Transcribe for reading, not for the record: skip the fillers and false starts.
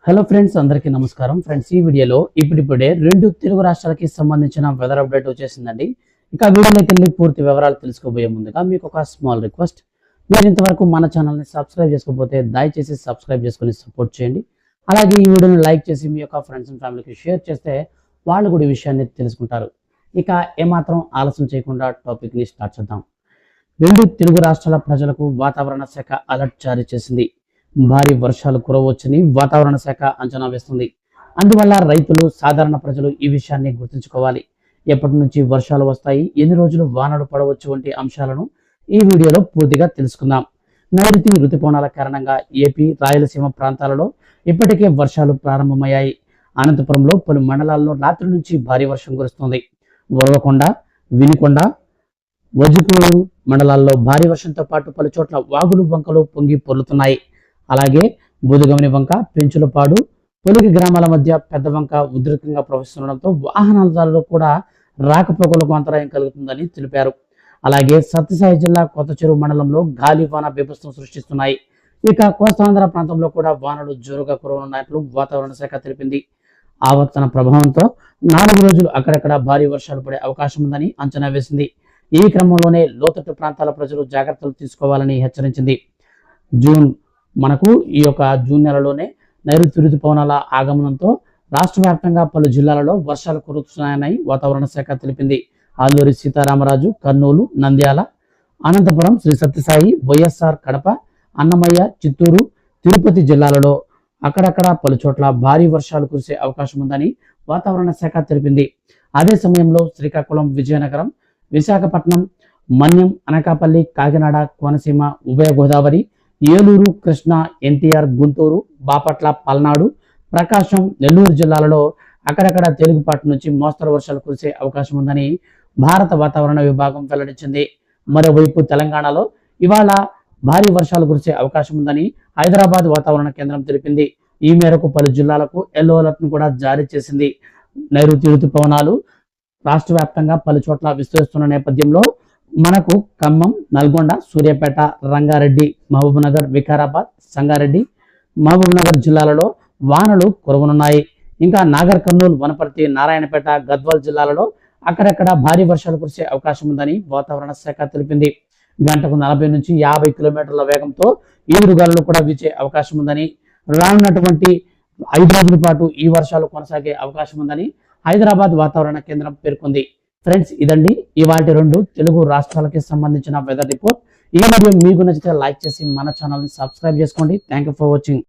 Hello friends, అందరికీ నమస్కారం. Friends, ఈ వీడియోలో ఇప్పుడిప్పుడే రెండు తెలుగు రాష్ట్రాలకి సంబంధించిన వెదర్ అప్డేట్ వచ్చేసిందండి. ఇక వీడియోలోకి వెళ్ళి పూర్తి వివరాలు తెలుసుకోబోయే ముందుగా మీకు ఒక స్మాల్ రిక్వెస్ట్. మీరు ఇంతవరకు మన ఛానల్ని సబ్స్క్రైబ్ చేసుకోకపోతే దయచేసి సబ్స్క్రైబ్ చేసుకుని సపోర్ట్ చేయండి. అలాగే ఈ వీడియోని లైక్ చేసి మీ యొక్క ఫ్రెండ్స్ అండ్ ఫ్యామిలీకి షేర్ చేస్తే వాళ్ళు కూడా ఈ విషయాన్ని తెలుసుకుంటారు. ఇక ఏమాత్రం ఆలస్యం చేయకుండా టాపిక్ని స్టార్ట్ చేద్దాం. రెండు తెలుగు రాష్ట్రాల ప్రజలకు వాతావరణ శాఖ అలర్ట్ జారీ చేసింది. భారీ వర్షాలు కురవచ్చని వాతావరణ శాఖ అంచనా వేస్తుంది. అందువల్ల రైతులు, సాధారణ ప్రజలు ఈ విషయాన్ని గుర్తుంచుకోవాలి. ఎప్పటి నుంచి వర్షాలు వస్తాయి, ఎన్ని రోజులు వానలు పడవచ్చు వంటి అంశాలను ఈ వీడియోలో పూర్తిగా తెలుసుకుందాం. నైరుతి రుతుపవనాల కారణంగా ఏపీ, రాయలసీమ ప్రాంతాలలో ఇప్పటికే వర్షాలు ప్రారంభమయ్యాయి. అనంతపురంలో పలు మండలాల్లో రాత్రి నుంచి భారీ వర్షం కురుస్తుంది. ఉరవకొండ, వినుకొండ, వజుకూరు మండలాల్లో భారీ వర్షంతో పాటు పలు చోట్ల వాగులు, వంకలు పొంగి పొర్లుతున్నాయి. అలాగే బుధగమని వంక, పెంచులపాడు, పొలిగి గ్రామాల మధ్య పెద్ద వంక ఉధృతంగా ప్రవహిస్తుండడంతో వాహనాలలో కూడా రాకపోకలకు అంతరాయం కలుగుతుందని తెలిపారు. అలాగే సత్యసాయి జిల్లా కొత్త చెరువు మండలంలో గాలి వాన బీభత్సం సృష్టిస్తున్నాయి. ఇక కోస్తాంధ్ర ప్రాంతంలో కూడా వానలు జోరుగా కురవనున్నట్లు వాతావరణ శాఖ తెలిపింది. ఆవర్తన ప్రభావంతో 4 రోజులు అక్కడక్కడ భారీ వర్షాలు పడే అవకాశం ఉందని అంచనా వేసింది. ఈ క్రమంలోనే లోతట్టు ప్రాంతాల ప్రజలు జాగ్రత్తలు తీసుకోవాలని హెచ్చరించింది. జూన్ నెలలోనే నైరుతి రుతుపవనాల ఆగమనంతో రాష్ట్ర వ్యాప్తంగా పలు జిల్లాలలో వర్షాలు కురుస్తున్నాయని వాతావరణ శాఖ తెలిపింది. అల్లూరి సీతారామరాజు, కర్నూలు, నంద్యాల, అనంతపురం, శ్రీ సత్యసాయి, వైఎస్ఆర్ కడప, అన్నమయ్య, చిత్తూరు, తిరుపతి జిల్లాలలో అక్కడక్కడ పలు చోట్ల భారీ వర్షాలు కురిసే అవకాశం ఉందని వాతావరణ శాఖ తెలిపింది. అదే సమయంలో శ్రీకాకుళం, విజయనగరం, విశాఖపట్నం, మన్యం, అనకాపల్లి, కాకినాడ, కోనసీమ, ఉభయ గోదావరి, ఏలూరు, కృష్ణా, ఎన్టీఆర్, గుంటూరు, బాపట్ల, పల్నాడు, ప్రకాశం, నెల్లూరు జిల్లాలలో అక్కడక్కడ తేలికపాటి నుంచి మోస్తరు వర్షాలు కురిసే అవకాశం ఉందని భారత వాతావరణ విభాగం వెల్లడించింది. మరోవైపు తెలంగాణలో ఇవాళ భారీ వర్షాలు కురిసే అవకాశం ఉందని హైదరాబాద్ వాతావరణ కేంద్రం తెలిపింది. ఈ మేరకు పలు జిల్లాలకు ఎల్లో అలర్ట్ ను కూడా జారీ చేసింది. నైరుతి ఋతుపవనాలు రాష్ట్ర వ్యాప్తంగా పలు చోట్ల విస్తరిస్తున్న నేపథ్యంలో మనకు ఖమ్మం, నల్గొండ, సూర్యాపేట, రంగారెడ్డి, మహబూబ్నగర్, వికారాబాద్, సంగారెడ్డి, మహబూబ్నగర్ జిల్లాలలో వానలు కురవనున్నాయి. ఇంకా నాగర్ కర్నూలు, వనపర్తి, నారాయణపేట, గద్వాల్ జిల్లాలలో అక్కడక్కడ భారీ వర్షాలు కురిసే అవకాశం ఉందని వాతావరణ శాఖ తెలిపింది. గంటకు 40 నుంచి 50 కిలోమీటర్ల వేగంతో ఈదురుగాలులు కూడా వీచే అవకాశం ఉందని, రానున్నటువంటి 5 రోజుల పాటు ఈ వర్షాలు కొనసాగే అవకాశం ఉందని హైదరాబాద్ వాతావరణ కేంద్రం పేర్కొంది. ఫ్రెండ్స్, ఇదండి ఇవాల్టి రెండు తెలుగు రాష్ట్రాలకి సంబంధించిన వెదర్ రిపోర్ట్. ఈ వీడియో మీకు నచ్చితే లైక్ చేసి మన ఛానల్ని సబ్స్క్రైబ్ చేసుకోండి. Thank you for watching.